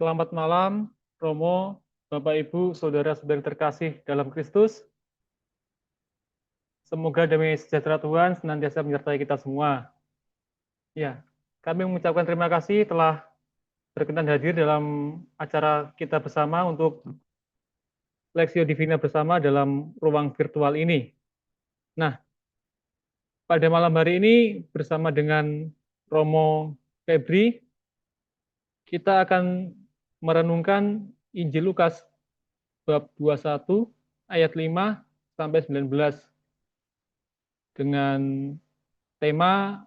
Selamat malam, Romo, Bapak Ibu, saudara-saudari terkasih dalam Kristus. Semoga damai sejahtera Tuhan senantiasa menyertai kita semua. Ya, kami mengucapkan terima kasih telah berkenan hadir dalam acara kita bersama untuk Lexio Divina bersama dalam ruang virtual ini. Nah, pada malam hari ini bersama dengan Romo Febri, kita akan merenungkan Injil Lukas bab 21 ayat 5 sampai 19 dengan tema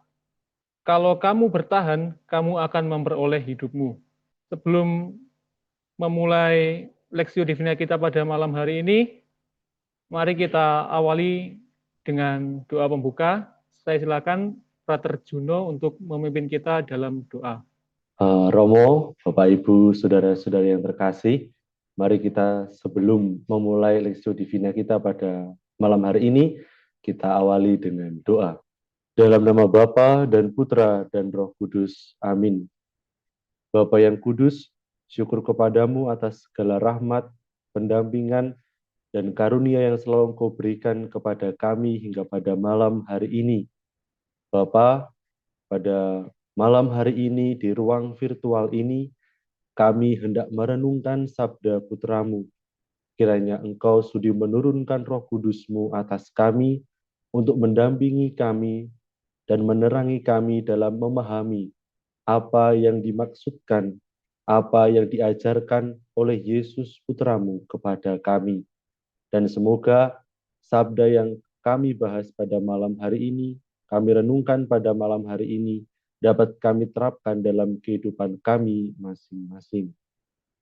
kalau kamu bertahan, kamu akan memperoleh hidupmu. Sebelum memulai Lexio Divina kita pada malam hari ini, mari kita awali dengan doa pembuka. Saya silakan Frater Juno untuk memimpin kita dalam doa. Romo, Bapak Ibu, saudara-saudari yang terkasih, mari kita sebelum memulai Lexio Divina kita pada malam hari ini, kita awali dengan doa. Dalam nama Bapa dan Putra dan Roh Kudus. Amin. Bapa yang kudus, syukur kepadamu atas segala rahmat, pendampingan, dan karunia yang selalu Engkau berikan kepada kami hingga pada malam hari ini. Bapa, pada malam hari ini di ruang virtual ini, kami hendak merenungkan sabda putramu. Kiranya Engkau sudi menurunkan Roh Kudus-Mu atas kami untuk mendampingi kami dan menerangi kami dalam memahami apa yang dimaksudkan, apa yang diajarkan oleh Yesus putramu kepada kami. Dan semoga sabda yang kami bahas pada malam hari ini, kami renungkan pada malam hari ini, dapat kami terapkan dalam kehidupan kami masing-masing.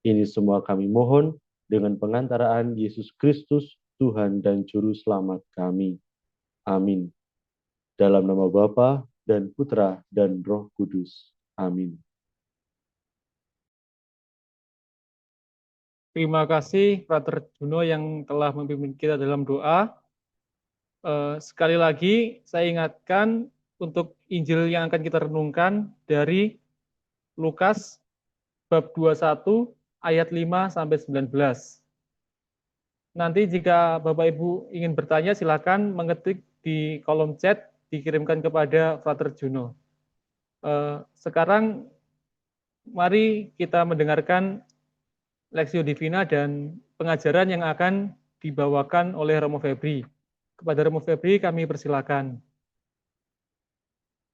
Ini semua kami mohon dengan pengantaraan Yesus Kristus, Tuhan dan Juru Selamat kami. Amin. Dalam nama Bapa dan Putra dan Roh Kudus. Amin. Terima kasih Frater Juno yang telah memimpin kita dalam doa. Sekali lagi saya ingatkan untuk Injil yang akan kita renungkan dari Lukas bab 21 ayat 5 sampai 19. Nanti jika Bapak Ibu ingin bertanya silakan mengetik di kolom chat dikirimkan kepada Frater Juno. Sekarang mari kita mendengarkan Lexio Divina dan pengajaran yang akan dibawakan oleh Romo Febri. Kepada Romo Febri kami persilakan.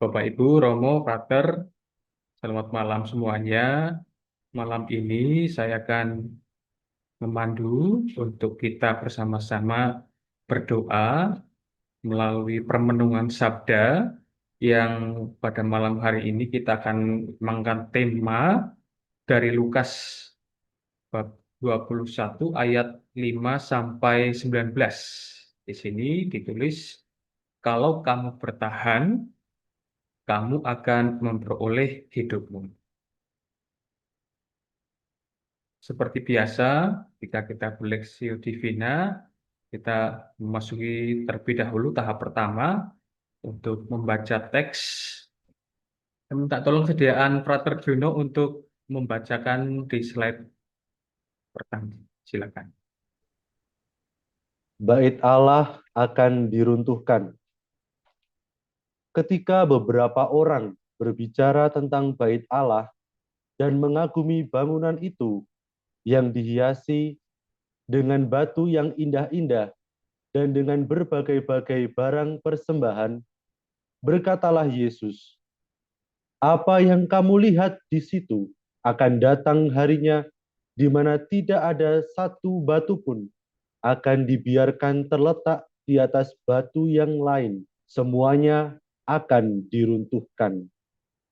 Bapak Ibu, Romo, Frater, selamat malam semuanya. Malam ini saya akan memandu untuk kita bersama-sama berdoa melalui permenungan sabda yang pada malam hari ini kita akan mengangkat tema dari Lukas bab 21 ayat 5 sampai 19. Di sini ditulis, kalau kamu bertahan, kamu akan memperoleh hidupmu. Seperti biasa, ketika kita Lexio Divina, kita memasuki terlebih dahulu tahap pertama untuk membaca teks. Saya minta tolong sediaan Frater Juno untuk membacakan di slide pertama. Silakan. Bait Allah akan diruntuhkan. Ketika beberapa orang berbicara tentang bait Allah dan mengagumi bangunan itu yang dihiasi dengan batu yang indah-indah dan dengan berbagai-bagai barang persembahan, berkatalah Yesus, "Apa yang kamu lihat di situ akan datang harinya di mana tidak ada satu batu pun akan dibiarkan terletak di atas batu yang lain. Semuanya akan diruntuhkan."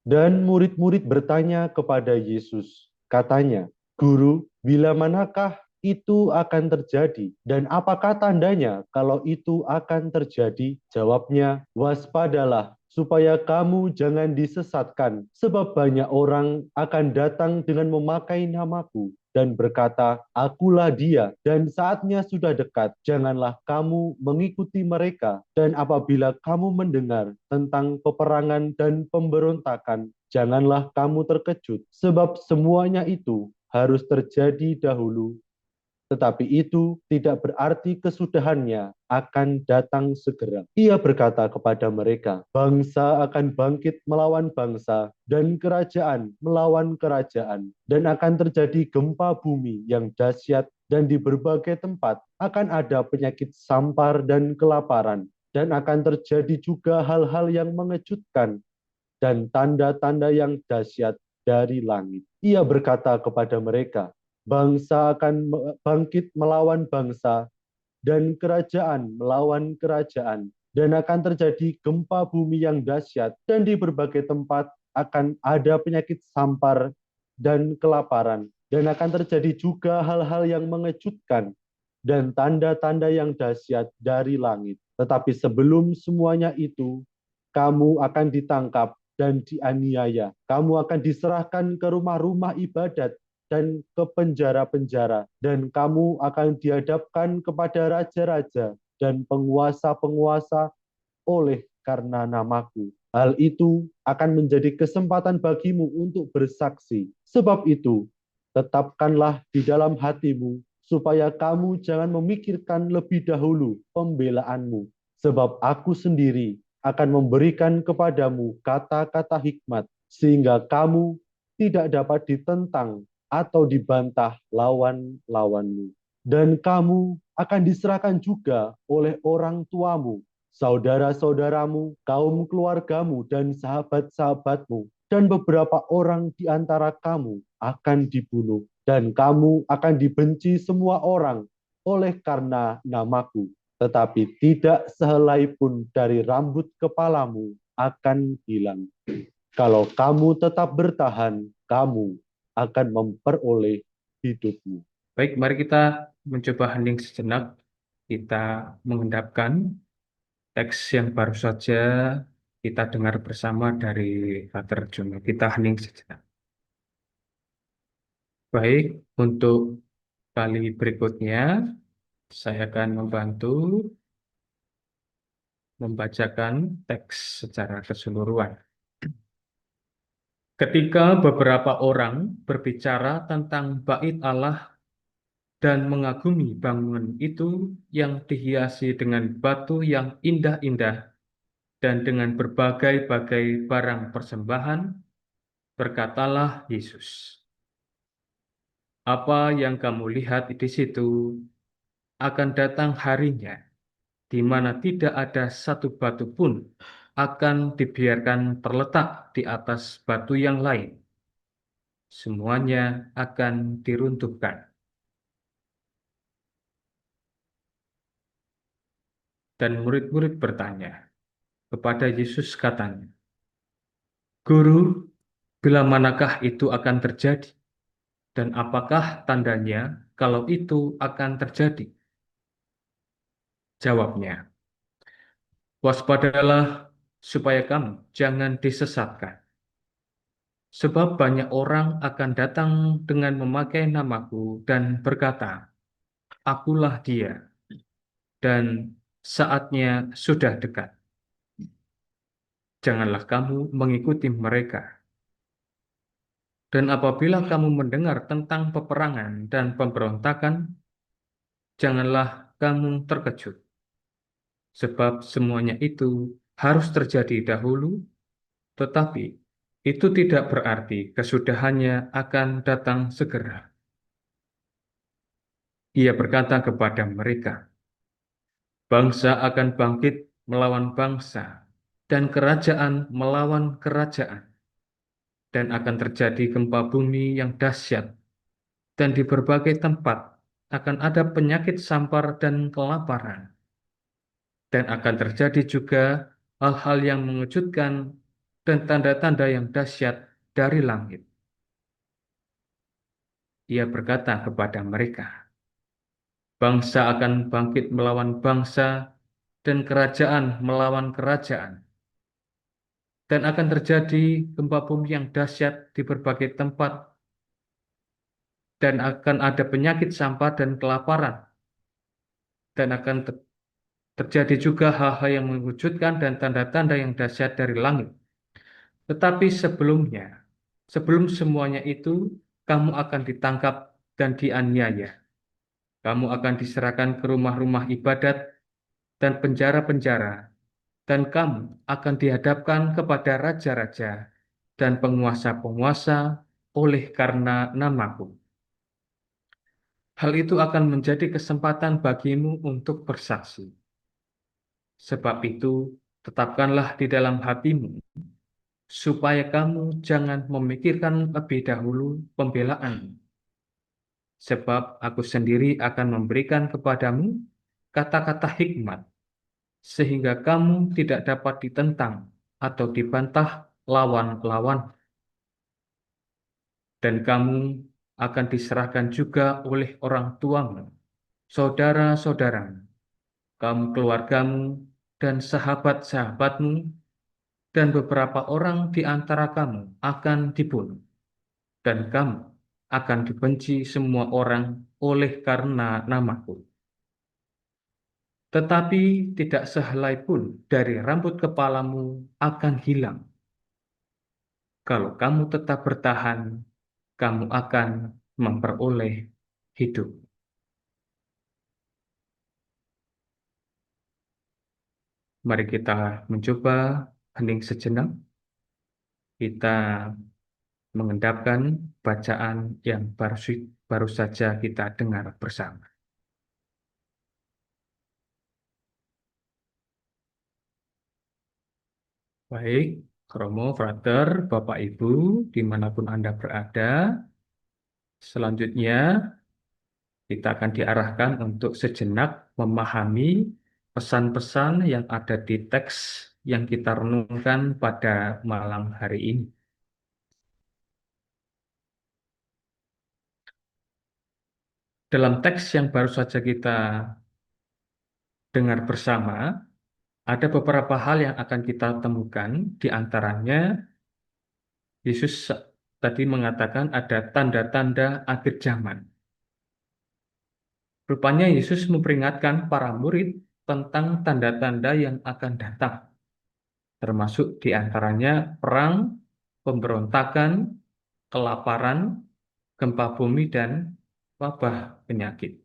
Dan murid-murid bertanya kepada Yesus, katanya, "Guru, bila manakah itu akan terjadi? Dan apakah tandanya kalau itu akan terjadi?" Jawabnya, "Waspadalah, supaya kamu jangan disesatkan, sebab banyak orang akan datang dengan memakai namaku dan berkata, 'Akulah dia,' dan saatnya sudah dekat. Janganlah kamu mengikuti mereka. Dan apabila kamu mendengar tentang peperangan dan pemberontakan, janganlah kamu terkejut, sebab semuanya itu harus terjadi dahulu, tetapi itu tidak berarti kesudahannya akan datang segera. Ia berkata kepada mereka, bangsa akan bangkit melawan bangsa, dan kerajaan melawan kerajaan, dan akan terjadi gempa bumi yang dahsyat, dan di berbagai tempat akan ada penyakit sampar dan kelaparan, dan akan terjadi juga hal-hal yang mengejutkan, dan tanda-tanda yang dahsyat dari langit. Ia berkata kepada mereka, bangsa akan bangkit melawan bangsa, dan kerajaan melawan kerajaan, dan akan terjadi gempa bumi yang dahsyat, dan di berbagai tempat akan ada penyakit sampar dan kelaparan, dan akan terjadi juga hal-hal yang mengejutkan, dan tanda-tanda yang dahsyat dari langit. Tetapi sebelum semuanya itu, kamu akan ditangkap dan dianiaya. Kamu akan diserahkan ke rumah-rumah ibadat dan ke penjara-penjara, dan kamu akan dihadapkan kepada raja-raja dan penguasa-penguasa oleh karena namaku. Hal itu akan menjadi kesempatan bagimu untuk bersaksi. Sebab itu, tetapkanlah di dalam hatimu, supaya kamu jangan memikirkan lebih dahulu pembelaanmu. Sebab aku sendiri akan memberikan kepadamu kata-kata hikmat, sehingga kamu tidak dapat ditentang atau dibantah lawan-lawanmu. Dan kamu akan diserahkan juga oleh orang tuamu, saudara-saudaramu, kaum keluargamu, dan sahabat-sahabatmu, dan beberapa orang di antara kamu akan dibunuh, dan kamu akan dibenci semua orang oleh karena namaku. Tetapi tidak sehelai pun dari rambut kepalamu akan hilang. Kalau kamu tetap bertahan, kamu akan memperoleh hidupmu. Baik, mari kita mencoba hening sejenak. Kita mengendapkan teks yang baru saja kita dengar bersama dari Pater Jono. Kita hening sejenak. Baik, untuk kali berikutnya, saya akan membantu membacakan teks secara keseluruhan. Ketika beberapa orang berbicara tentang bait Allah dan mengagumi bangunan itu yang dihiasi dengan batu yang indah-indah dan dengan berbagai-bagai barang persembahan, berkatalah Yesus, "Apa yang kamu lihat di situ akan datang harinya, di mana tidak ada satu batu pun akan dibiarkan terletak di atas batu yang lain. Semuanya akan diruntuhkan." Dan murid-murid bertanya kepada Yesus, katanya, "Guru, bila manakah itu akan terjadi? Dan apakah tandanya kalau itu akan terjadi?" Jawabnya, "Waspadalah supaya kamu jangan disesatkan. Sebab banyak orang akan datang dengan memakai namaku dan berkata, 'Akulah dia,' dan saatnya sudah dekat. Janganlah kamu mengikuti mereka. Dan apabila kamu mendengar tentang peperangan dan pemberontakan, janganlah kamu terkejut. Sebab semuanya itu harus terjadi dahulu, tetapi itu tidak berarti kesudahannya akan datang segera." Ia berkata kepada mereka, "Bangsa akan bangkit melawan bangsa, dan kerajaan melawan kerajaan, dan akan terjadi gempa bumi yang dahsyat, dan di berbagai tempat akan ada penyakit sampar dan kelaparan, dan akan terjadi juga hal-hal yang mengejutkan dan tanda-tanda yang dahsyat dari langit." Ia berkata kepada mereka, "Bangsa akan bangkit melawan bangsa, dan kerajaan melawan kerajaan, dan akan terjadi gempa bumi yang dahsyat di berbagai tempat, dan akan ada penyakit sampar dan kelaparan, dan akan terjadi juga hal-hal yang mengejutkan dan tanda-tanda yang dahsyat dari langit. Tetapi sebelum semuanya itu, kamu akan ditangkap dan dianiaya. Kamu akan diserahkan ke rumah-rumah ibadat dan penjara-penjara, dan kamu akan dihadapkan kepada raja-raja dan penguasa-penguasa oleh karena namaku. Hal itu akan menjadi kesempatan bagimu untuk bersaksi. Sebab itu, tetapkanlah di dalam hatimu, supaya kamu jangan memikirkan lebih dahulu pembelaan. Sebab aku sendiri akan memberikan kepadamu kata-kata hikmat, sehingga kamu tidak dapat ditentang atau dibantah lawan-lawan. Dan kamu akan diserahkan juga oleh orang tuamu, saudara-saudaramu, kamu keluargamu, dan sahabat-sahabatmu, dan beberapa orang di antara kamu akan dibunuh, dan kamu akan dibenci semua orang oleh karena namaku. Tetapi tidak sehelai pun dari rambut kepalamu akan hilang. Kalau kamu tetap bertahan, kamu akan memperoleh hidup. Mari kita mencoba hening sejenak. Kita mengendapkan bacaan yang baru saja kita dengar bersama. Baik, Romo, Frater, Bapak Ibu, dimanapun Anda berada, selanjutnya kita akan diarahkan untuk sejenak memahami pesan-pesan yang ada di teks yang kita renungkan pada malam hari ini. Dalam teks yang baru saja kita dengar bersama, ada beberapa hal yang akan kita temukan, di antaranya Yesus tadi mengatakan ada tanda-tanda akhir zaman. Rupanya Yesus memperingatkan para murid tentang tanda-tanda yang akan datang, termasuk di antaranya perang, pemberontakan, kelaparan, gempa bumi, dan wabah penyakit.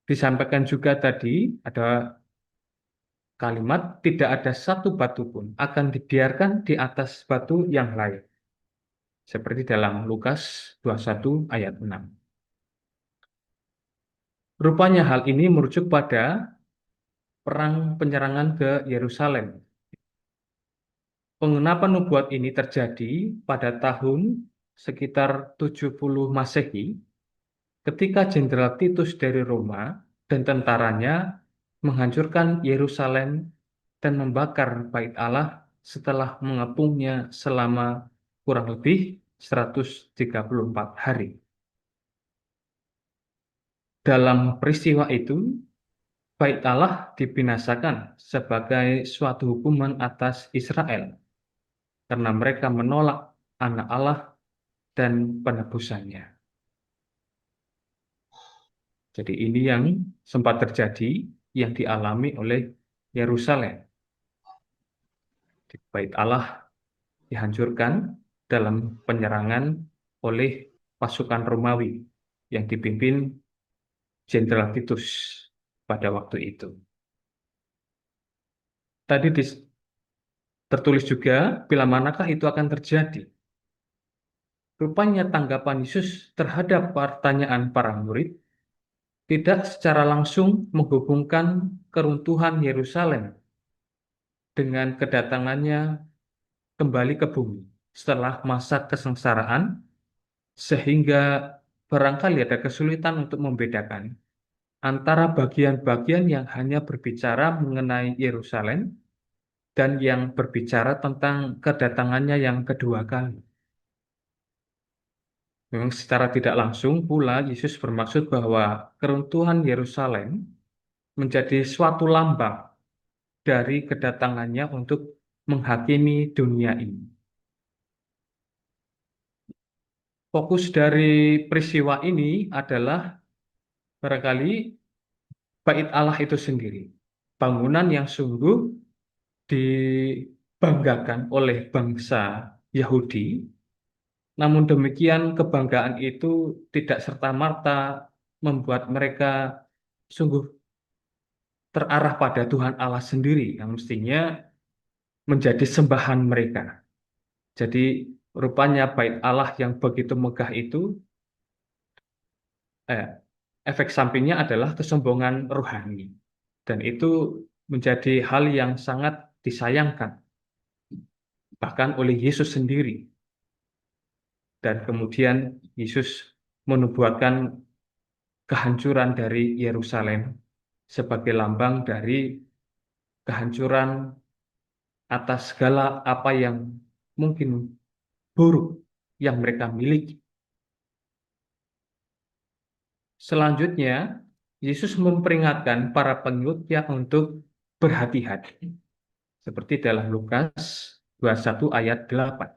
Disampaikan juga tadi ada kalimat, tidak ada satu batu pun akan dibiarkan di atas batu yang lain. Seperti dalam Lukas 21 ayat 6. Rupanya hal ini merujuk pada perang penyerangan ke Yerusalem. Penggenapan nubuat ini terjadi pada tahun sekitar 70 Masehi, ketika Jenderal Titus dari Roma dan tentaranya menghancurkan Yerusalem dan membakar Bait Allah setelah mengepungnya selama kurang lebih 134 hari. Dalam peristiwa itu, Bait Allah dibinasakan sebagai suatu hukuman atas Israel, karena mereka menolak Anak Allah dan penebusannya. Jadi ini yang sempat terjadi, yang dialami oleh Yerusalem. Bait Allah dihancurkan dalam penyerangan oleh pasukan Romawi yang dipimpin Jenderal Titus pada waktu itu. Tadi tertulis juga, bila manakah itu akan terjadi? Rupanya tanggapan Yesus terhadap pertanyaan para murid tidak secara langsung menghubungkan keruntuhan Yerusalem dengan kedatangannya kembali ke bumi setelah masa kesengsaraan, sehingga barangkali ada kesulitan untuk membedakan antara bagian-bagian yang hanya berbicara mengenai Yerusalem dan yang berbicara tentang kedatangannya yang kedua kali. Memang secara tidak langsung pula Yesus bermaksud bahwa keruntuhan Yerusalem menjadi suatu lambang dari kedatangannya untuk menghakimi dunia ini. Fokus dari peristiwa ini adalah barangkali Bait Allah itu sendiri, bangunan yang sungguh dibanggakan oleh bangsa Yahudi. Namun demikian, kebanggaan itu tidak serta-merta membuat mereka sungguh terarah pada Tuhan Allah sendiri yang mestinya menjadi sembahan mereka. Jadi rupanya bait Allah yang begitu megah itu efek sampingnya adalah kesombongan rohani. Dan itu menjadi hal yang sangat disayangkan bahkan oleh Yesus sendiri. Dan kemudian Yesus menubuatkan kehancuran dari Yerusalem sebagai lambang dari kehancuran atas segala apa yang mungkin buruk yang mereka miliki. Selanjutnya, Yesus memperingatkan para pengikutnya untuk berhati-hati. Seperti dalam Lukas 21 ayat 8.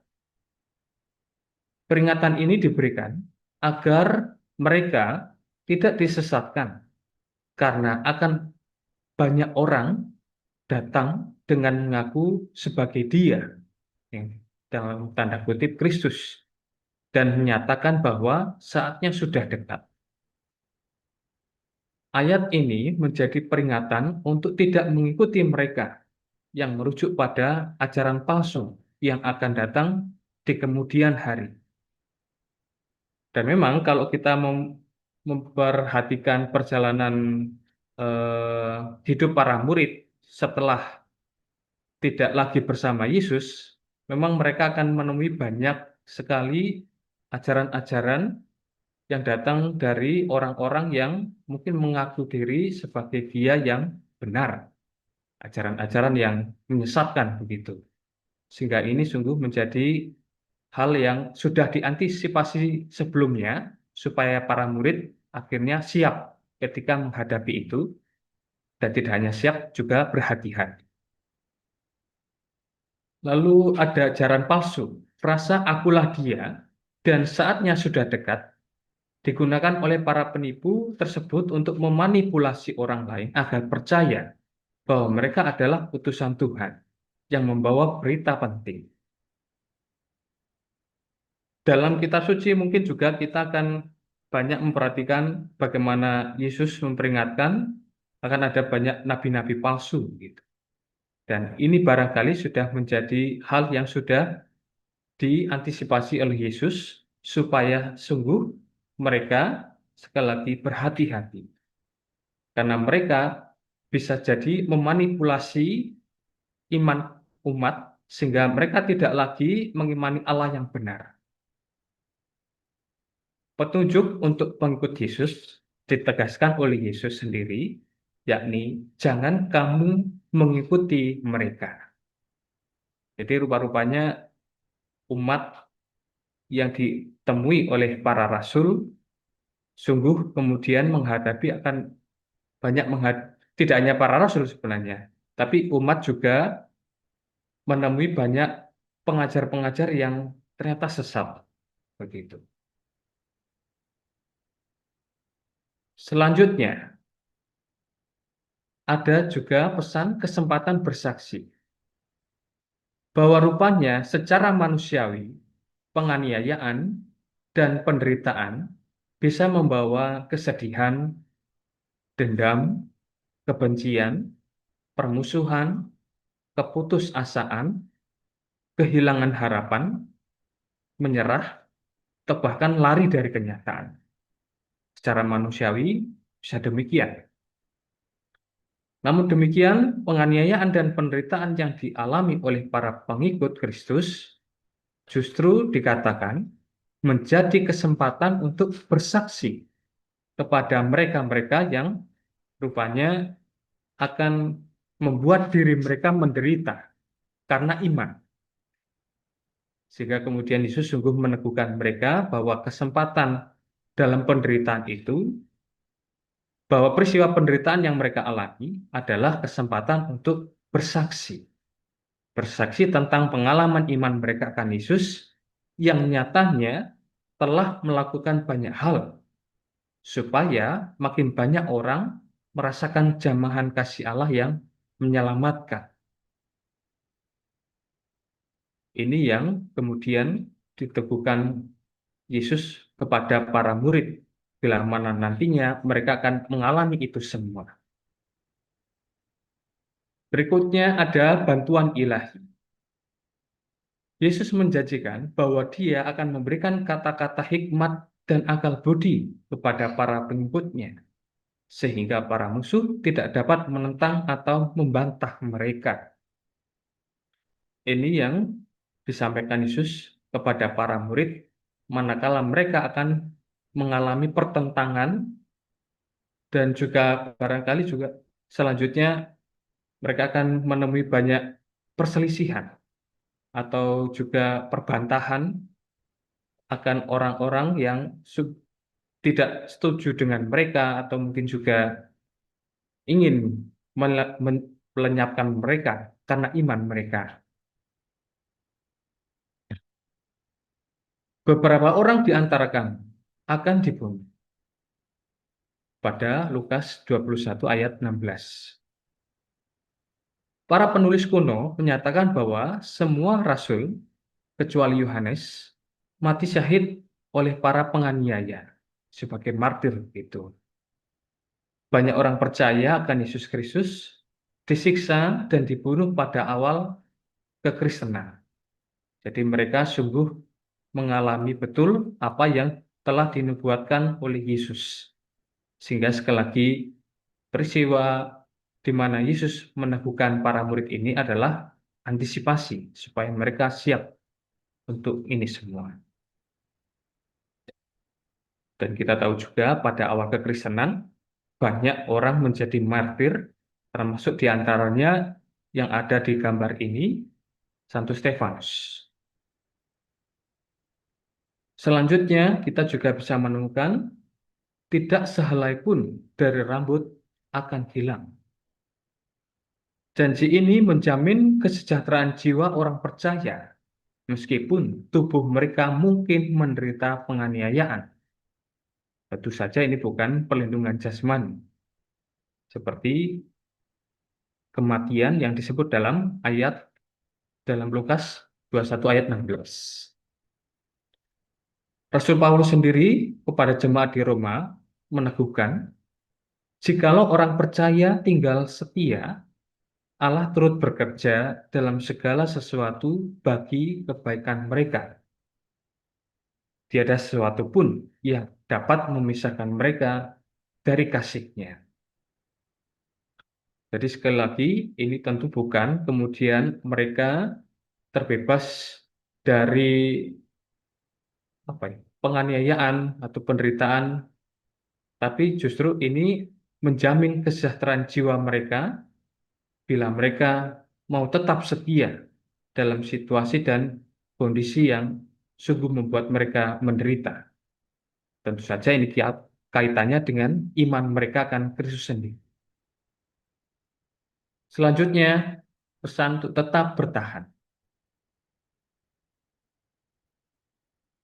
Peringatan ini diberikan agar mereka tidak disesatkan, karena akan banyak orang datang dengan mengaku sebagai Dia, yang dalam tanda kutip Kristus, dan menyatakan bahwa saatnya sudah dekat. Ayat ini menjadi peringatan untuk tidak mengikuti mereka yang merujuk pada ajaran palsu yang akan datang di kemudian hari. Dan memang kalau kita memperhatikan perjalanan hidup para murid setelah tidak lagi bersama Yesus, memang mereka akan menemui banyak sekali ajaran-ajaran yang datang dari orang-orang yang mungkin mengaku diri sebagai dia yang benar. Ajaran-ajaran yang menyesatkan begitu. Sehingga ini sungguh menjadi hal yang sudah diantisipasi sebelumnya supaya para murid akhirnya siap ketika menghadapi itu, dan tidak hanya siap, juga berhati-hati. Lalu ada ajaran palsu, frasa akulah dia dan saatnya sudah dekat, digunakan oleh para penipu tersebut untuk memanipulasi orang lain agar percaya bahwa mereka adalah utusan Tuhan yang membawa berita penting. Dalam kitab suci mungkin juga kita akan banyak memperhatikan bagaimana Yesus memperingatkan akan ada banyak nabi-nabi palsu gitu. Dan ini barangkali sudah menjadi hal yang sudah diantisipasi oleh Yesus supaya sungguh mereka sekali lagi berhati-hati. Karena mereka bisa jadi memanipulasi iman umat sehingga mereka tidak lagi mengimani Allah yang benar. Petunjuk untuk pengikut Yesus ditegaskan oleh Yesus sendiri, yakni jangan kamu mengikuti mereka. Jadi rupa-rupanya umat yang ditemui oleh para rasul sungguh kemudian menghadapi akan banyak tidak hanya para rasul sebenarnya, tapi umat juga menemui banyak pengajar-pengajar yang ternyata sesat begitu. Selanjutnya, ada juga pesan kesempatan bersaksi. Bahwa rupanya secara manusiawi, penganiayaan dan penderitaan bisa membawa kesedihan, dendam, kebencian, permusuhan, keputusasaan, kehilangan harapan, menyerah, atau bahkan lari dari kenyataan. Secara manusiawi bisa demikian. Namun demikian, penganiayaan dan penderitaan yang dialami oleh para pengikut Kristus justru dikatakan menjadi kesempatan untuk bersaksi kepada mereka-mereka yang rupanya akan membuat diri mereka menderita karena iman. Sehingga kemudian Yesus sungguh meneguhkan mereka bahwa kesempatan dalam penderitaan itu, bahwa peristiwa penderitaan yang mereka alami adalah kesempatan untuk bersaksi. Bersaksi tentang pengalaman iman mereka akan Yesus yang nyatanya telah melakukan banyak hal supaya makin banyak orang merasakan jamahan kasih Allah yang menyelamatkan. Ini yang kemudian diteguhkan Yesus kepada para murid, bila mana nantinya mereka akan mengalami itu semua. Berikutnya ada bantuan ilahi. Yesus menjanjikan bahwa Dia akan memberikan kata-kata hikmat dan akal budi kepada para pengikutnya, sehingga para musuh tidak dapat menentang atau membantah mereka. Ini yang disampaikan Yesus kepada para murid, manakala mereka akan mengalami pertentangan dan juga barangkali juga selanjutnya mereka akan menemui banyak perselisihan atau juga perbantahan akan orang-orang yang tidak setuju dengan mereka atau mungkin juga ingin melenyapkan mereka karena iman mereka. Beberapa orang di antara kami akan dibunuh. Pada Lukas 21 ayat 16. Para penulis kuno menyatakan bahwa semua rasul, kecuali Yohanes, mati syahid oleh para penganiaya sebagai martir itu. Banyak orang percaya akan Yesus Kristus, disiksa dan dibunuh pada awal kekristenan. Jadi mereka sungguh mengalami betul apa yang telah dinubuatkan oleh Yesus. Sehingga sekali lagi peristiwa di mana Yesus meneguhkan para murid ini adalah antisipasi supaya mereka siap untuk ini semua. Dan kita tahu juga pada awal kekristenan banyak orang menjadi martir, termasuk di antaranya yang ada di gambar ini, Santo Stefanus. Selanjutnya kita juga bisa menemukan tidak sehelai pun dari rambut akan hilang. Janji ini menjamin kesejahteraan jiwa orang percaya, meskipun tubuh mereka mungkin menderita penganiayaan. Tentu saja ini bukan perlindungan jasmani, seperti kematian yang disebut dalam Lukas 21 ayat 16. Rasul Paulus sendiri kepada jemaat di Roma meneguhkan, jikalau orang percaya tinggal setia, Allah turut bekerja dalam segala sesuatu bagi kebaikan mereka. Tiada sesuatu pun yang dapat memisahkan mereka dari kasih-Nya. Jadi sekali lagi, ini tentu bukan kemudian mereka terbebas dari penganiayaan atau penderitaan, tapi justru ini menjamin kesejahteraan jiwa mereka bila mereka mau tetap setia dalam situasi dan kondisi yang sungguh membuat mereka menderita. Tentu saja ini kaitannya dengan iman mereka akan Kristus sendiri. Selanjutnya, pesan untuk tetap bertahan.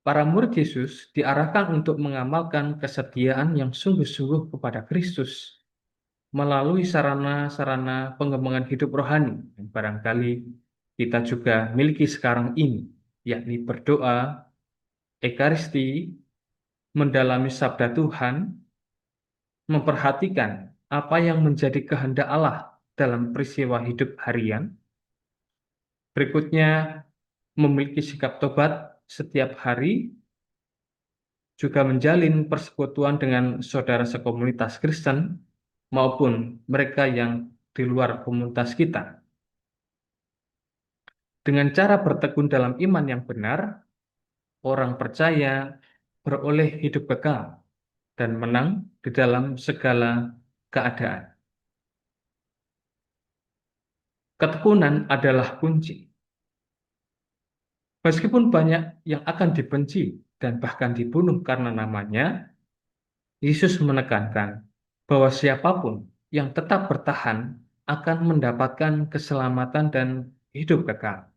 Para murid Yesus diarahkan untuk mengamalkan kesetiaan yang sungguh-sungguh kepada Kristus melalui sarana-sarana pengembangan hidup rohani yang barangkali kita juga miliki sekarang ini, yakni berdoa, ekaristi, mendalami sabda Tuhan, memperhatikan apa yang menjadi kehendak Allah dalam peristiwa hidup harian. Berikutnya, memiliki sikap tobat setiap hari, juga menjalin persekutuan dengan saudara sekomunitas Kristen maupun mereka yang di luar komunitas kita. Dengan cara bertekun dalam iman yang benar, orang percaya beroleh hidup kekal dan menang di dalam segala keadaan. Ketekunan adalah kunci. Meskipun banyak yang akan dibenci dan bahkan dibunuh karena namanya, Yesus menekankan bahwa siapapun yang tetap bertahan akan mendapatkan keselamatan dan hidup kekal.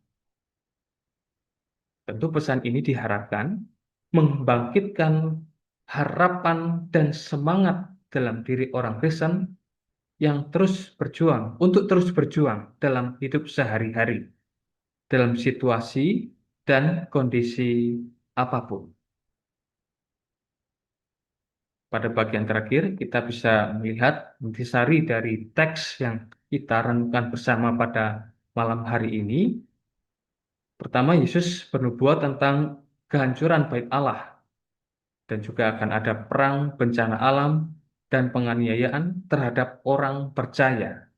Tentu pesan ini diharapkan membangkitkan harapan dan semangat dalam diri orang Kristen yang terus berjuang dalam hidup sehari-hari. dalam situasi dan kondisi apapun. Pada bagian terakhir, kita bisa melihat intisari dari teks yang kita renungkan bersama pada malam hari ini. Pertama, Yesus bernubuat tentang kehancuran bait Allah, dan juga akan ada perang, bencana alam, dan penganiayaan terhadap orang percaya.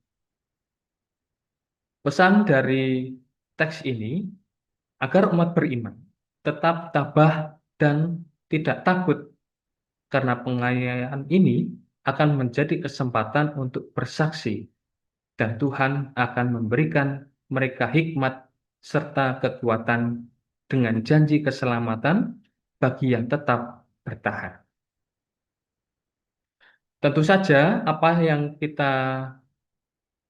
Pesan dari teks ini agar umat beriman tetap tabah dan tidak takut, karena penganiayaan ini akan menjadi kesempatan untuk bersaksi, dan Tuhan akan memberikan mereka hikmat serta kekuatan dengan janji keselamatan bagi yang tetap bertahan. Tentu saja apa yang kita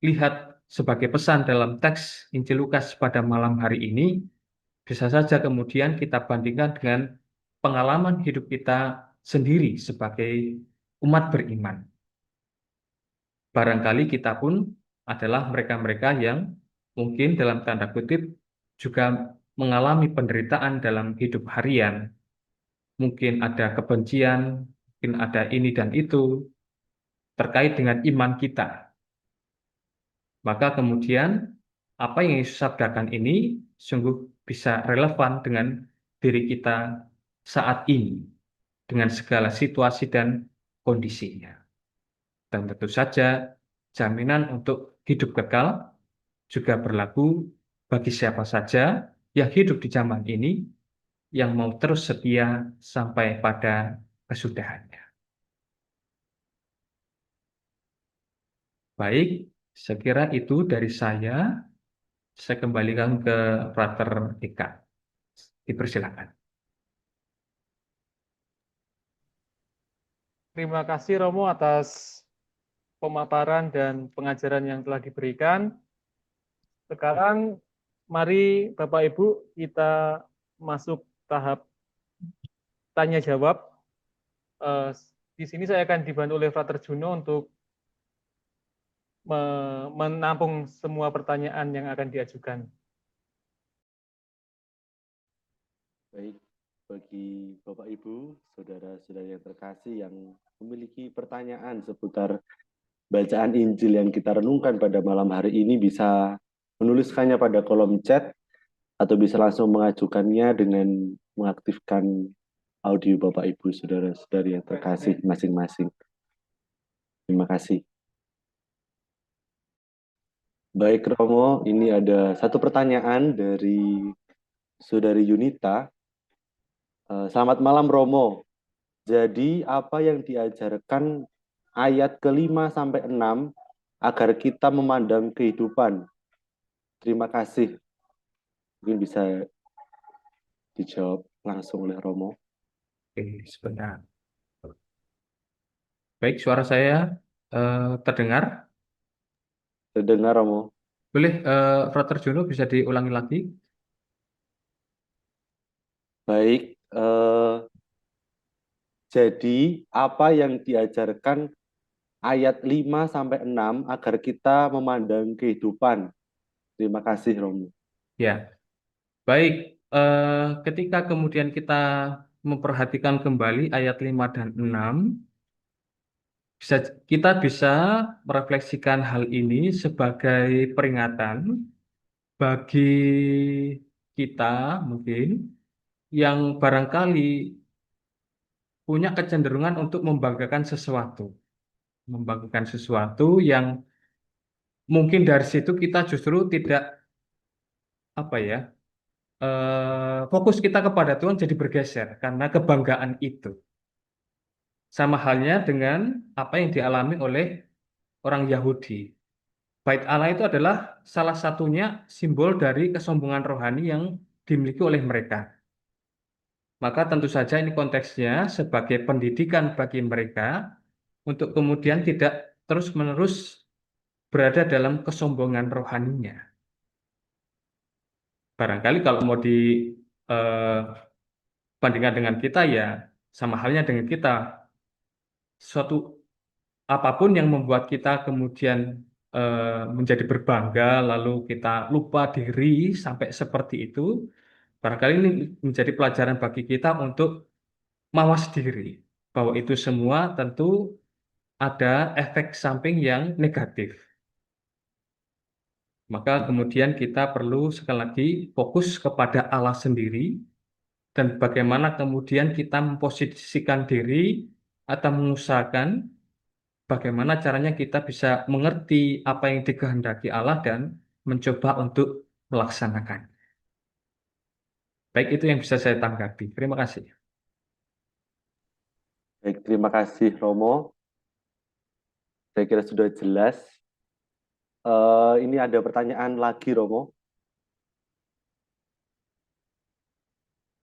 lihat sebagai pesan dalam teks Injil Lukas pada malam hari ini bisa saja kemudian kita bandingkan dengan pengalaman hidup kita sendiri sebagai umat beriman. Barangkali kita pun adalah mereka-mereka yang mungkin dalam tanda kutip juga mengalami penderitaan dalam hidup harian. Mungkin ada kebencian, mungkin ada ini dan itu terkait dengan iman kita. Maka kemudian apa yang Yesus sabdakan ini sungguh bisa relevan dengan diri kita saat ini, dengan segala situasi dan kondisinya. Dan tentu saja jaminan untuk hidup kekal juga berlaku bagi siapa saja yang hidup di zaman ini, yang mau terus setia sampai pada kesudahannya. Baik, saya kira itu dari saya. Saya kembalikan ke Frater Eka. Dipersilakan. Terima kasih Romo atas pemaparan dan pengajaran yang telah diberikan. Sekarang mari Bapak Ibu kita masuk tahap tanya jawab. Di sini saya akan dibantu oleh Frater Juno untuk menampung semua pertanyaan yang akan diajukan. Baik, bagi Bapak Ibu, saudara-saudara yang terkasih yang memiliki pertanyaan seputar bacaan Injil yang kita renungkan pada malam hari ini bisa menuliskannya pada kolom chat atau bisa langsung mengajukannya dengan mengaktifkan audio Bapak Ibu, saudara-saudari yang terkasih masing-masing. Terima kasih. Baik Romo, ini ada satu pertanyaan dari Saudari Yunita. Selamat malam Romo. Jadi apa yang diajarkan ayat ke-5 sampai 6 agar kita memandang kehidupan? Terima kasih. Mungkin bisa dijawab langsung oleh Romo. Oke, sebentar. Baik, suara saya terdengar? Terdengar Romo. Boleh, Frater Juno bisa diulangi lagi? Baik, jadi apa yang diajarkan ayat 5 sampai 6 agar kita memandang kehidupan? Terima kasih Romo. Ya, baik. Ketika kemudian kita memperhatikan kembali ayat 5 dan 6, kita bisa merefleksikan hal ini sebagai peringatan bagi kita mungkin yang barangkali punya kecenderungan untuk membanggakan sesuatu yang mungkin dari situ kita justru tidak apa ya, fokus kita kepada Tuhan jadi bergeser karena kebanggaan itu. Sama halnya dengan apa yang dialami oleh orang Yahudi. Bait Allah itu adalah salah satunya simbol dari kesombongan rohani yang dimiliki oleh mereka. Maka tentu saja ini konteksnya sebagai pendidikan bagi mereka untuk kemudian tidak terus-menerus berada dalam kesombongan rohaninya. Barangkali kalau mau dibandingkan dengan kita ya sama halnya dengan kita. Suatu apapun yang membuat kita kemudian menjadi berbangga, lalu kita lupa diri sampai seperti itu. Barangkali ini menjadi pelajaran bagi kita untuk mawas diri, bahwa itu semua tentu ada efek samping yang negatif. Maka kemudian kita perlu sekali lagi fokus kepada Allah sendiri, dan bagaimana kemudian kita memposisikan diri atau mengusahakan bagaimana caranya kita bisa mengerti apa yang dikehendaki Allah dan mencoba untuk melaksanakan. Baik, itu yang bisa saya tanggapi. Terima kasih. Baik, terima kasih Romo. Saya kira sudah jelas. Ini ada pertanyaan lagi Romo.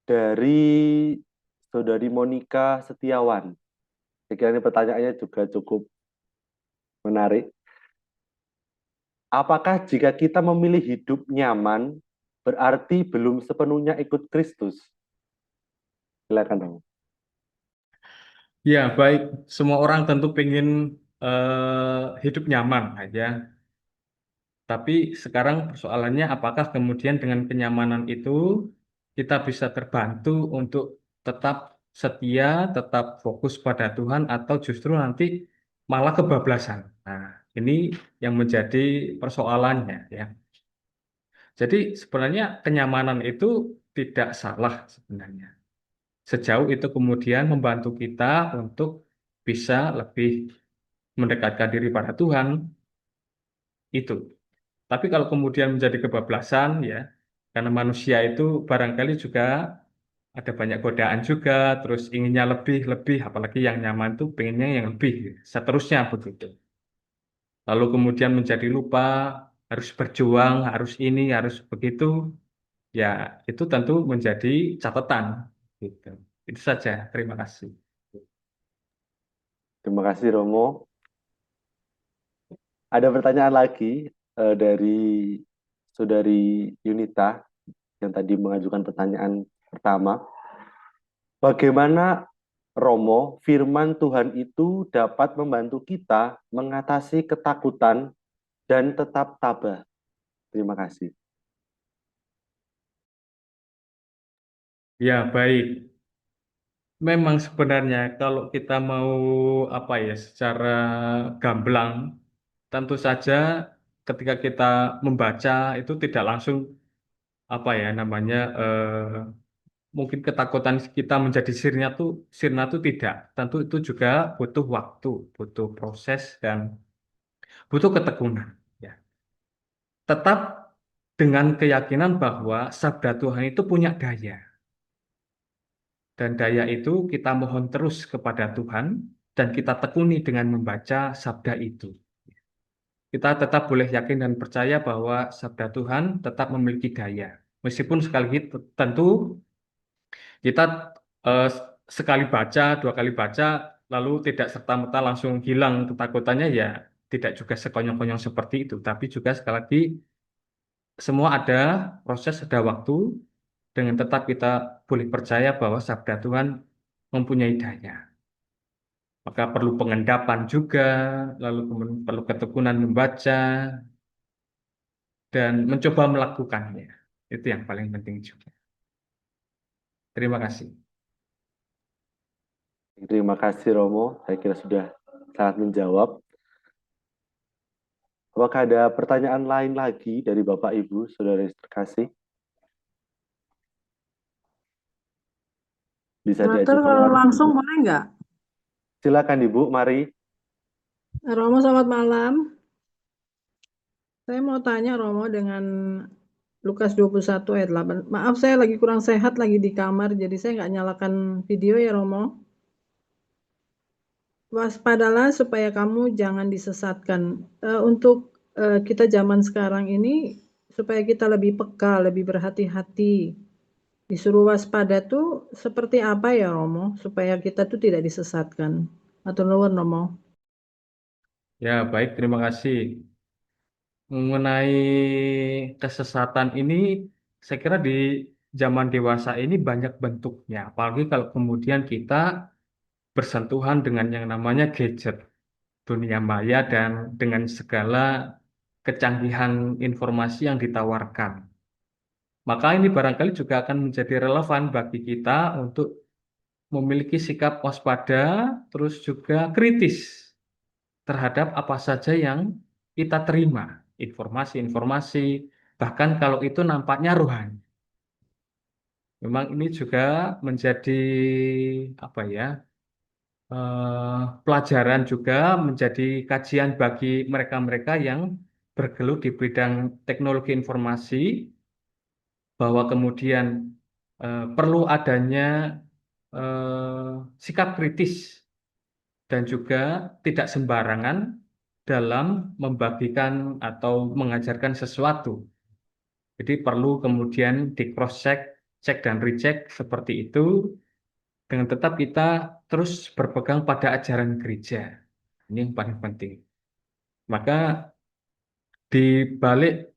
Dari Saudari Monica Setiawan. Saya kira ini pertanyaannya juga cukup menarik. Apakah jika kita memilih hidup nyaman, berarti belum sepenuhnya ikut Kristus? Silakan Romo. Ya, baik. Semua orang tentu ingin hidup nyaman aja. Tapi sekarang persoalannya apakah kemudian dengan kenyamanan itu kita bisa terbantu untuk tetap setia, tetap fokus pada Tuhan, atau justru nanti malah kebablasan. Nah, ini yang menjadi persoalannya ya. Jadi sebenarnya kenyamanan itu tidak salah sebenarnya. Sejauh itu kemudian membantu kita untuk bisa lebih mendekatkan diri pada Tuhan, itu. Tapi kalau kemudian menjadi kebablasan, ya, karena manusia itu barangkali juga ada banyak godaan juga, terus inginnya lebih, apalagi yang nyaman tuh pengennya yang lebih, seterusnya begitu. Lalu kemudian menjadi lupa, harus berjuang, harus ini, harus begitu, ya itu tentu menjadi catatan. Gitu. Itu saja, terima kasih. Terima kasih Romo. Ada pertanyaan lagi dari Saudari Yunita yang tadi mengajukan pertanyaan pertama. Bagaimana Romo, firman Tuhan itu dapat membantu kita mengatasi ketakutan dan tetap tabah? Terima kasih. Ya, baik. Memang sebenarnya kalau kita mau apa ya secara gamblang, tentu saja ketika kita membaca itu tidak langsung apa ya namanya mungkin ketakutan kita menjadi sirna tuh tidak. Tentu itu juga butuh waktu, butuh proses dan butuh ketekunan. Ya. Tetap dengan keyakinan bahwa sabda Tuhan itu punya daya. Dan daya itu kita mohon terus kepada Tuhan dan kita tekuni dengan membaca sabda itu. Kita tetap boleh yakin dan percaya bahwa sabda Tuhan tetap memiliki daya. Meskipun sekali lagi tentu kita eh, sekali baca, dua kali baca, lalu tidak serta-merta langsung hilang ketakutannya, ya tidak juga sekonyong-konyong seperti itu. Tapi juga sekali lagi semua ada proses, ada waktu, dengan tetap kita boleh percaya bahwa sabda Tuhan mempunyai daya. Maka perlu pengendapan juga, lalu kemudian perlu ketekunan membaca, dan mencoba melakukannya. Itu yang paling penting juga. Terima kasih. Terima kasih Romo, saya kira sudah sangat menjawab. Apakah ada pertanyaan lain lagi dari Bapak Ibu, Saudara yang terkasih? Bisa Dokter, kalau diajukan. langsung boleh nggak? Silakan Ibu, mari. Romo, selamat malam. Saya mau tanya Romo dengan Lukas 21 ayat 8. Maaf, saya lagi kurang sehat, lagi di kamar, jadi saya nggak nyalakan video ya Romo. Waspadalah supaya kamu jangan disesatkan. Untuk kita zaman sekarang ini, supaya kita lebih peka, lebih berhati-hati. Disuruh waspada tuh seperti apa ya Romo, supaya kita tuh tidak disesatkan. Atau nuwun Romo. Ya, baik, terima kasih. Mengenai kesesatan ini, saya kira di zaman dewasa ini banyak bentuknya. Apalagi kalau kemudian kita bersentuhan dengan yang namanya gadget. dunia maya dan dengan segala kecanggihan informasi yang ditawarkan. Maka ini barangkali juga akan menjadi relevan bagi kita untuk memiliki sikap waspada, terus juga kritis terhadap apa saja yang kita terima, informasi-informasi, bahkan kalau itu nampaknya rohani. Memang ini juga menjadi apa ya, pelajaran juga, menjadi kajian bagi mereka-mereka yang bergelut di bidang teknologi informasi, bahwa kemudian perlu adanya sikap kritis dan juga tidak sembarangan dalam membagikan atau mengajarkan sesuatu. Jadi perlu kemudian di cross check, cek dan recheck seperti itu, dengan tetap kita terus berpegang pada ajaran gereja. Ini yang paling penting. Maka di balik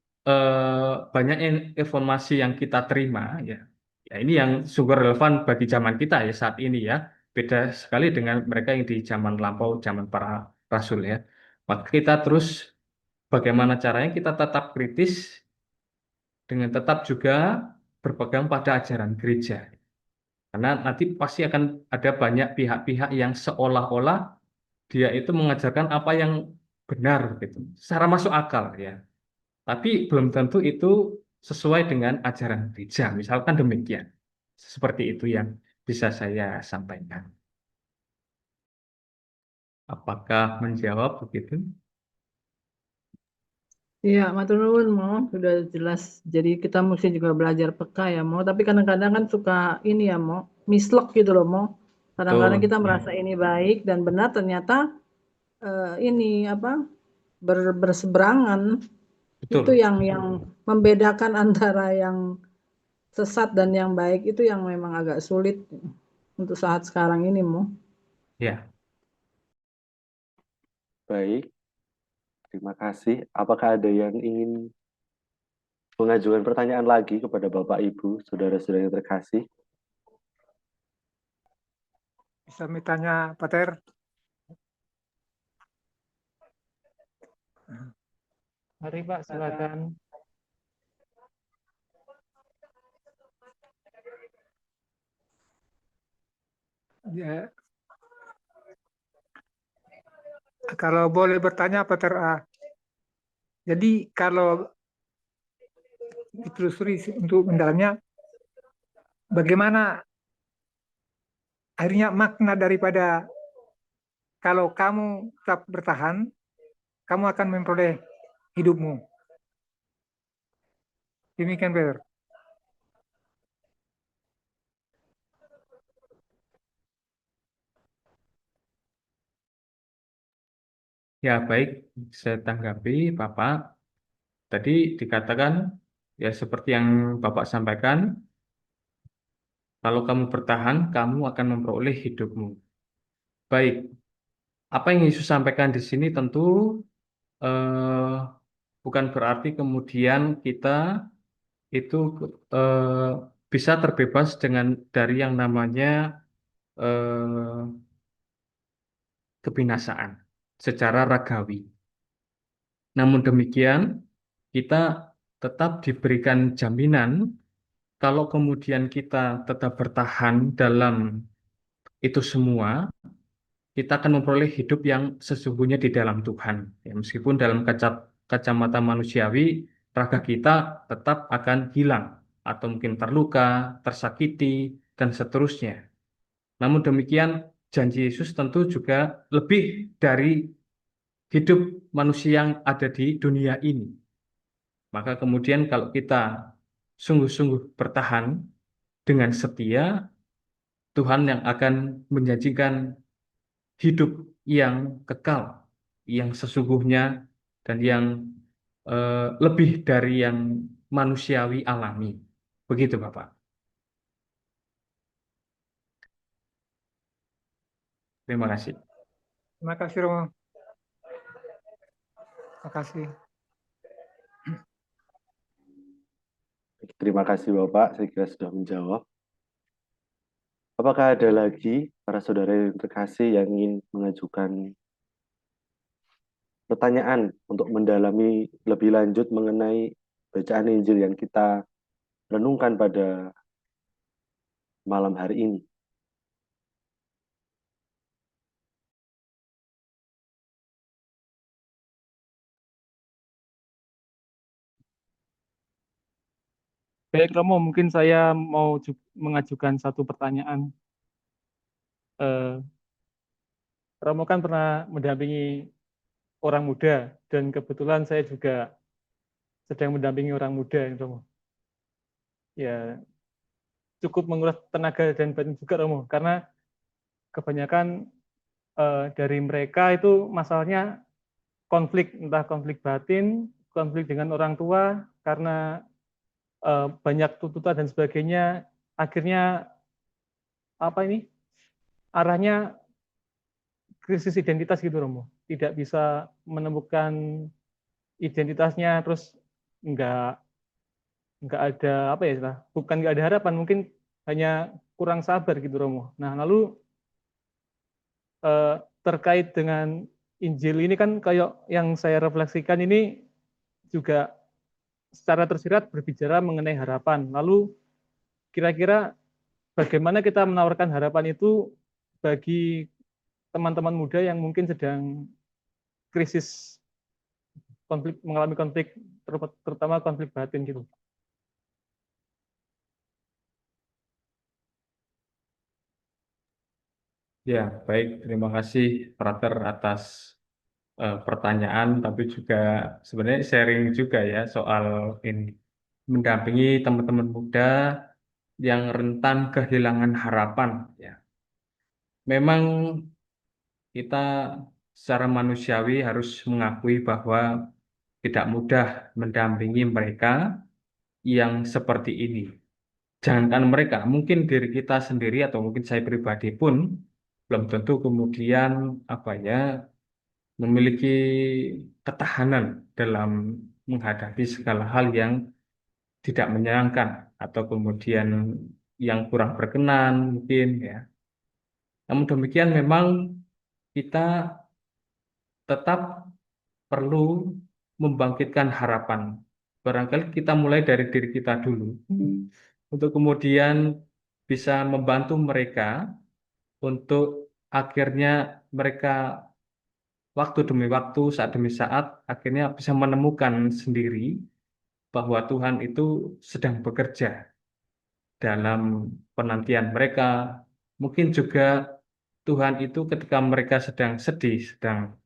banyak informasi yang kita terima, ya, ya ini yang sungguh relevan bagi zaman kita ya saat ini ya. Beda sekali dengan mereka yang di zaman lampau, zaman para rasul ya. Maka kita terus bagaimana caranya kita tetap kritis dengan tetap juga berpegang pada ajaran gereja. Karena nanti pasti akan ada banyak pihak-pihak yang seolah-olah dia itu mengajarkan apa yang benar gitu, secara masuk akal ya. Tapi belum tentu itu sesuai dengan ajaran gereja, misalkan demikian. Seperti itu yang bisa saya sampaikan. Apakah menjawab begitu? Iya, matur nuwun Mo, sudah jelas. Jadi kita mesti juga belajar peka ya Mo. Tapi kadang-kadang kan suka ini ya Mo, mislek gitu loh Mo. Kadang-kadang Betul, kita ya. merasa ini baik dan benar, ternyata ini apa berseberangan. Itu Betul. yang membedakan antara yang sesat dan yang baik, itu yang memang agak sulit untuk saat sekarang ini Mo. Ya. Baik, terima kasih. Apakah ada yang ingin mengajukan pertanyaan lagi kepada Bapak Ibu, saudara-saudara yang terkasih? Bisa bertanya, Pater? Mari Pak, silakan. Ya. Kalau boleh bertanya, Pater A. Jadi kalau ditelusuri untuk mendalamnya, bagaimana akhirnya makna daripada kalau kamu tetap bertahan, kamu akan memperoleh hidupmu. Demikian, Pater. Ya, baik, saya tanggapi Bapak. Tadi dikatakan, ya seperti yang Bapak sampaikan, kalau kamu bertahan, kamu akan memperoleh hidupmu. Baik, apa yang Yesus sampaikan di sini tentu eh, bukan berarti kemudian kita itu eh, bisa terbebas dari yang namanya eh, kebinasaan secara ragawi. Namun demikian, kita tetap diberikan jaminan kalau kemudian kita tetap bertahan dalam itu semua, kita akan memperoleh hidup yang sesungguhnya di dalam Tuhan. Ya, meskipun dalam kacamata manusiawi, raga kita tetap akan hilang, atau mungkin terluka, tersakiti, dan seterusnya. Namun demikian, janji Yesus tentu juga lebih dari hidup manusia yang ada di dunia ini. Maka kemudian kalau kita sungguh-sungguh bertahan dengan setia, Tuhan yang akan menjanjikan hidup yang kekal, yang sesungguhnya, dan yang lebih dari yang manusiawi alami. Begitu, Bapak. Terima kasih. Terima kasih, Romo. Terima kasih. Terima kasih Bapak, saya kira sudah menjawab. Apakah ada lagi para saudara yang terkasih yang ingin mengajukan pertanyaan untuk mendalami lebih lanjut mengenai bacaan Injil yang kita renungkan pada malam hari ini? Baik, Romo, mungkin saya mau mengajukan satu pertanyaan. Romo kan pernah mendampingi orang muda, dan kebetulan saya juga sedang mendampingi orang muda, Romo. Ya, cukup menguras tenaga dan batin juga, Romo, karena kebanyakan dari mereka itu masalahnya konflik, entah konflik batin, konflik dengan orang tua, karena banyak tuntutan dan sebagainya, akhirnya apa ini arahnya krisis identitas gitu, Romo. Tidak bisa menemukan identitasnya, terus nggak nggak ada apa ya, bukan nggak ada harapan, mungkin hanya kurang sabar gitu, Romo. Nah, lalu terkait dengan Injil ini kan kayak yang saya refleksikan ini juga secara tersirat berbicara mengenai harapan. Lalu kira-kira bagaimana kita menawarkan harapan itu bagi teman-teman muda yang mungkin sedang krisis, konflik, mengalami konflik, terutama konflik batin gitu. Ya, baik. Terima kasih, Frater, atas pertanyaan, tapi juga sebenarnya sharing juga ya soal ini. Mendampingi teman-teman muda yang rentan kehilangan harapan. Ya, memang kita secara manusiawi harus mengakui bahwa tidak mudah mendampingi mereka yang seperti ini. Jangankan mereka, mungkin diri kita sendiri atau mungkin saya pribadi pun belum tentu kemudian apa ya memiliki ketahanan dalam menghadapi segala hal yang tidak menyenangkan atau kemudian yang kurang berkenan mungkin ya. Namun demikian memang kita tetap perlu membangkitkan harapan. Barangkali kita mulai dari diri kita dulu untuk kemudian bisa membantu mereka untuk akhirnya mereka waktu demi waktu, saat demi saat, akhirnya bisa menemukan sendiri bahwa Tuhan itu sedang bekerja dalam penantian mereka. Mungkin juga Tuhan itu ketika mereka sedang sedih, sedang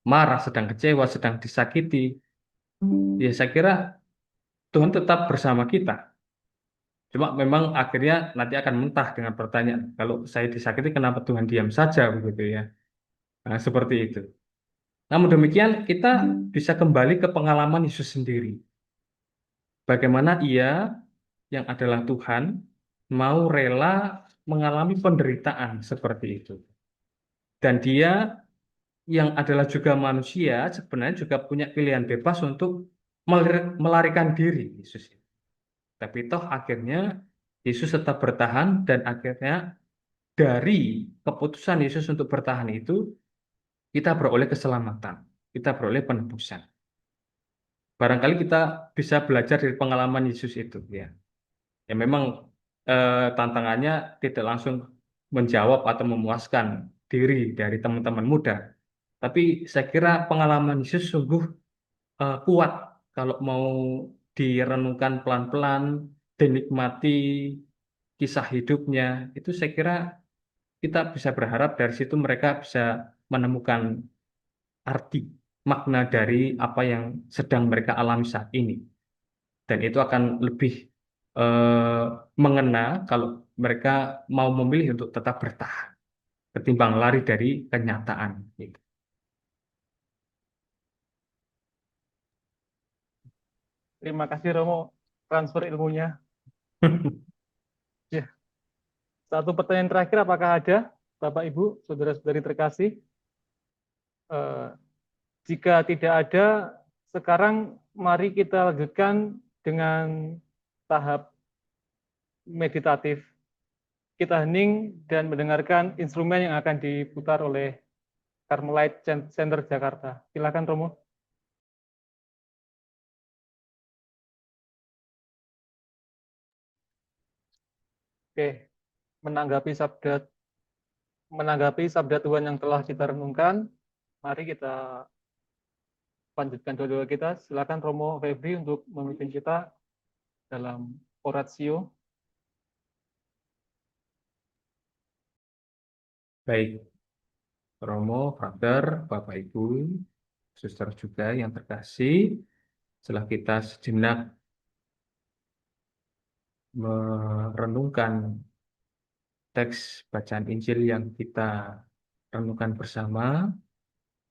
marah, sedang kecewa, sedang disakiti, ya saya kira Tuhan tetap bersama kita. Cuma memang akhirnya nanti akan mentah dengan pertanyaan, kalau saya disakiti kenapa Tuhan diam saja begitu ya. Nah, seperti itu. Namun demikian kita bisa kembali ke pengalaman Yesus sendiri. Bagaimana ia yang adalah Tuhan mau rela mengalami penderitaan seperti itu. Dan dia yang adalah juga manusia sebenarnya juga punya pilihan bebas untuk melarikan diri Yesus. Tapi toh akhirnya Yesus tetap bertahan dan akhirnya dari keputusan Yesus untuk bertahan itu kita beroleh keselamatan, kita beroleh penebusan. Barangkali kita bisa belajar dari pengalaman Yesus itu ya. Ya memang tantangannya tidak langsung menjawab atau memuaskan diri dari teman-teman muda. Tapi saya kira pengalaman Yesus sungguh kuat kalau mau direnungkan pelan-pelan, dinikmati kisah hidupnya. Itu saya kira kita bisa berharap dari situ mereka bisa menemukan arti, makna dari apa yang sedang mereka alami saat ini. Dan itu akan lebih eh, mengena kalau mereka mau memilih untuk tetap bertahan ketimbang lari dari kenyataan gitu. Terima kasih, Romo, transfer ilmunya. Ya, satu pertanyaan terakhir, apakah ada, Bapak, Ibu, saudara-saudari terkasih? Jika tidak ada, sekarang mari kita lanjutkan dengan tahap meditatif. Kita hening dan mendengarkan instrumen yang akan diputar oleh Carmelite Center Jakarta. Silakan Romo. Oke, menanggapi sabda Tuhan yang telah kita renungkan, mari kita lanjutkan doa-doa kita. Silakan Romo Febri untuk memimpin kita dalam oratio. Baik, Romo, Frater, Bapak Ibu, Suster juga yang terkasih, setelah kita sejenak merenungkan teks bacaan Injil yang kita renungkan bersama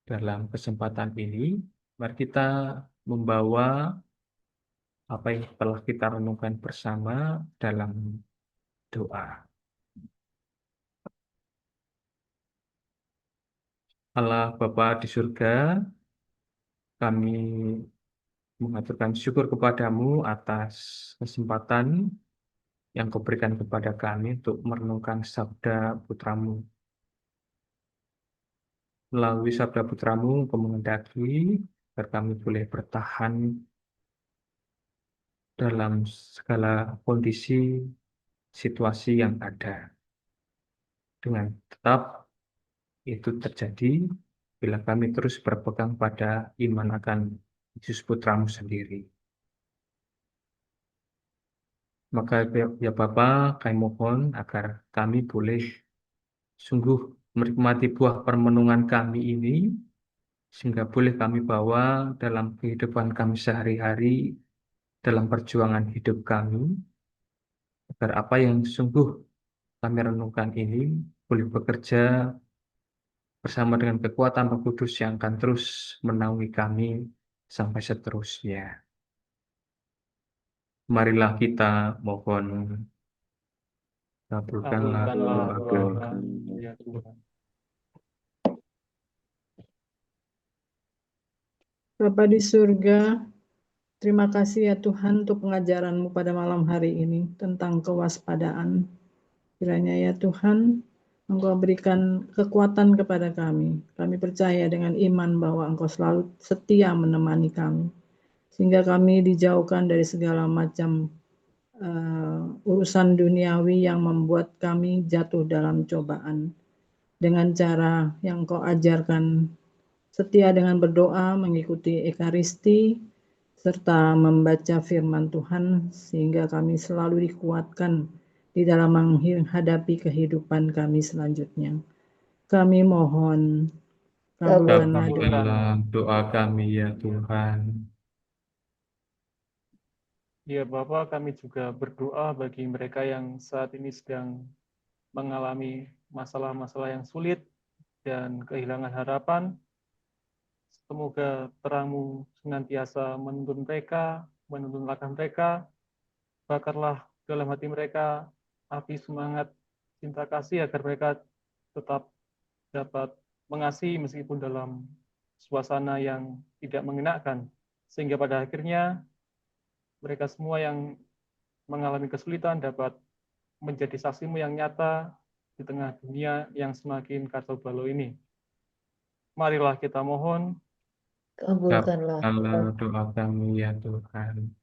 dalam kesempatan ini, mari kita membawa apa yang telah kita renungkan bersama dalam doa. Allah Bapa di surga, kami mengaturkan syukur kepadamu atas kesempatan yang Kau berikan kepada kami untuk merenungkan sabda putramu. Melalui sabda putramu, Kau mengendaki agar kami boleh bertahan dalam segala kondisi, situasi yang ada. Dengan tetap itu terjadi bila kami terus berpegang pada iman akan Yesus putramu sendiri. Maka ya Bapa, kami mohon agar kami boleh sungguh menikmati buah permenungan kami ini, sehingga boleh kami bawa dalam kehidupan kami sehari-hari, dalam perjuangan hidup kami, agar apa yang sungguh kami renungkan ini boleh bekerja bersama dengan kekuatan Roh Kudus yang akan terus menaungi kami sampai seterusnya. Marilah kita mohon, kabulkanlah Kabulkanlah doa doa kami. kami, ya Tuhan. Bapa di surga, terima kasih ya Tuhan untuk pengajaran-Mu pada malam hari ini tentang kewaspadaan. Kiranya ya Tuhan, Engkau berikan kekuatan kepada kami. Kami percaya dengan iman bahwa Engkau selalu setia menemani kami, sehingga kami dijauhkan dari segala macam urusan duniawi yang membuat kami jatuh dalam cobaan. Dengan cara yang Engkau ajarkan, setia dengan berdoa, mengikuti Ekaristi, serta membaca firman Tuhan, sehingga kami selalu dikuatkan di dalam menghadapi kehidupan kami selanjutnya. Kami mohon, kabulkanlah doa. Kabulkanlah doa kami ya Tuhan. Ya Bapak, kami juga berdoa bagi mereka yang saat ini sedang mengalami masalah-masalah yang sulit dan kehilangan harapan. Semoga terang-Mu senantiasa menuntun mereka, menuntun langkah mereka. Bakarlah dalam hati mereka api semangat cinta kasih agar mereka tetap dapat mengasihi meskipun dalam suasana yang tidak mengenakan. Sehingga pada akhirnya mereka semua yang mengalami kesulitan dapat menjadi saksi-Mu yang nyata di tengah dunia yang semakin kacau balau ini. Marilah kita mohon, Kabulkanlah doa kami ya Tuhan.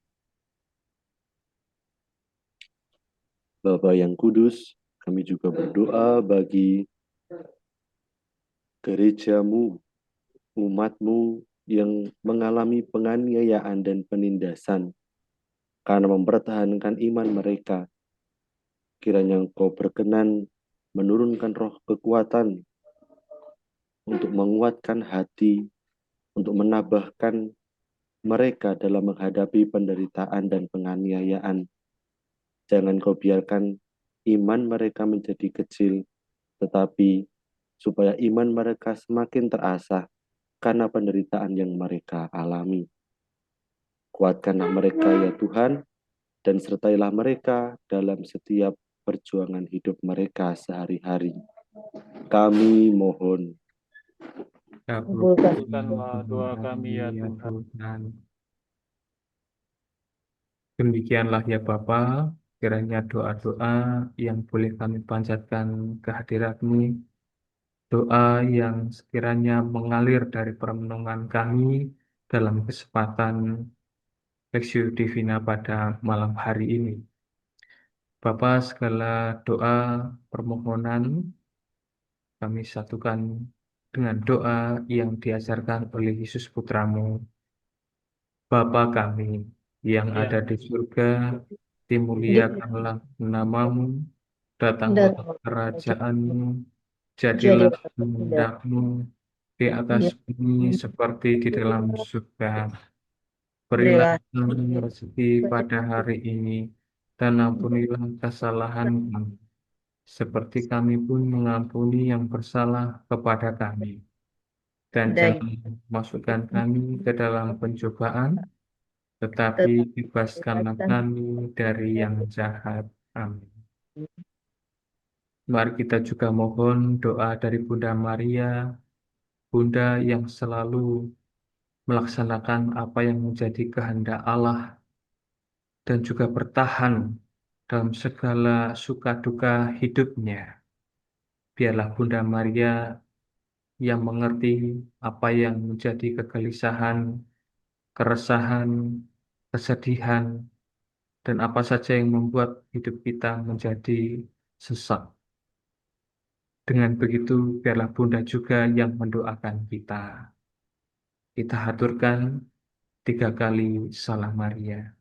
Bapa yang kudus, kami juga berdoa bagi gereja-Mu, umat-Mu yang mengalami penganiayaan dan penindasan karena mempertahankan iman mereka. Kiranya Engkau berkenan menurunkan roh kekuatan untuk menguatkan hati, untuk menambahkan mereka dalam menghadapi penderitaan dan penganiayaan. Jangan Kau biarkan iman mereka menjadi kecil, tetapi supaya iman mereka semakin terasah karena penderitaan yang mereka alami. Kuatkanlah mereka ya Tuhan, dan sertailah mereka dalam setiap perjuangan hidup mereka sehari-hari. Kami mohon. kabulkanlah doa kami ya Tuhan. Demikianlah ya Bapa, kiranya doa-doa yang boleh kami panjatkan ke hadirat-Mu doa yang sekiranya mengalir dari permenungan kami dalam kesempatan Lexio Divina pada malam hari ini. Bapa, segala doa permohonan kami satukan dengan doa yang diajarkan oleh Yesus Putramu. Bapa kami yang Ya. ada di surga, dimuliakanlah namamu, datanglah kerajaanmu, jadilah kehendak-Mu di atas bumi seperti di dalam surga. Berilah kami rezeki pada hari ini, dan ampunilah kesalahan kami, seperti kami pun mengampuni yang bersalah kepada kami. Dan jangan masukkan kami ke dalam pencobaan, tetapi bebaskanlah kami dari yang jahat. Amin. Mari kita juga mohon doa dari Bunda Maria, Bunda yang selalu melaksanakan apa yang menjadi kehendak Allah dan juga bertahan dalam segala suka duka hidupnya. Biarlah Bunda Maria yang mengerti apa yang menjadi kegelisahan, keresahan, kesedihan, dan apa saja yang membuat hidup kita menjadi sesak. Dengan begitu, biarlah Bunda juga yang mendoakan kita. Kita haturkan 3 kali Salam Maria.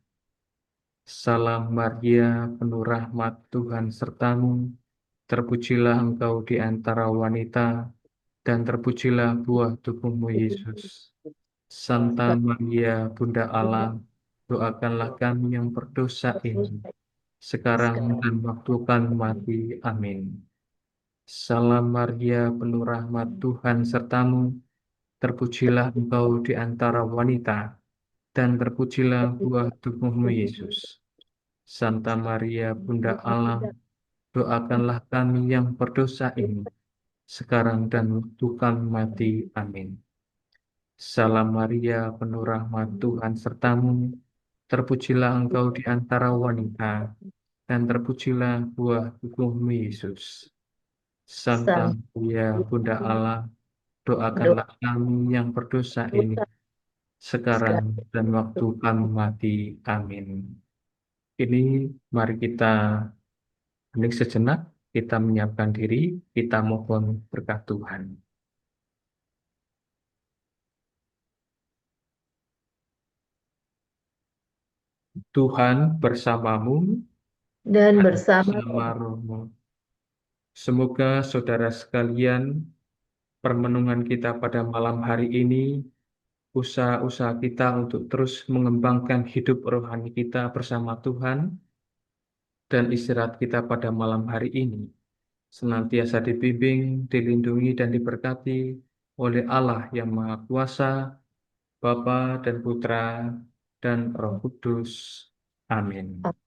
Salam Maria, penuh rahmat Tuhan sertamu, terpujilah engkau di antara wanita, dan terpujilah buah tubuhmu Yesus. Santa Maria, Bunda Allah, doakanlah kami yang berdosa ini, sekarang dan waktu kami mati. Amin. Salam Maria, penuh rahmat Tuhan sertamu, terpujilah engkau di antara wanita, dan terpujilah buah tubuhmu Yesus. Santa Maria, Bunda Allah, doakanlah kami yang berdosa ini, sekarang dan waktu kami mati. Amin. Salam Maria, penuh rahmat Tuhan sertamu, terpujilah engkau di antara wanita, dan terpujilah buah tubuhmu Yesus. Santa Maria, Bunda Allah, doakanlah kami yang berdosa ini, sekarang dan waktu kami mati. Amin. Ini mari kita hening sejenak, kita menyiapkan diri, kita mohon berkat Tuhan. Tuhan bersamamu dan dan bersama bersama rohmu. Semoga saudara sekalian, permenungan kita pada malam hari ini, usaha-usaha kita untuk terus mengembangkan hidup rohani kita bersama Tuhan, dan istirahat kita pada malam hari ini, senantiasa dibimbing, dilindungi, dan diberkati oleh Allah yang Maha Kuasa, Bapa dan Putra dan Roh Kudus. Amin.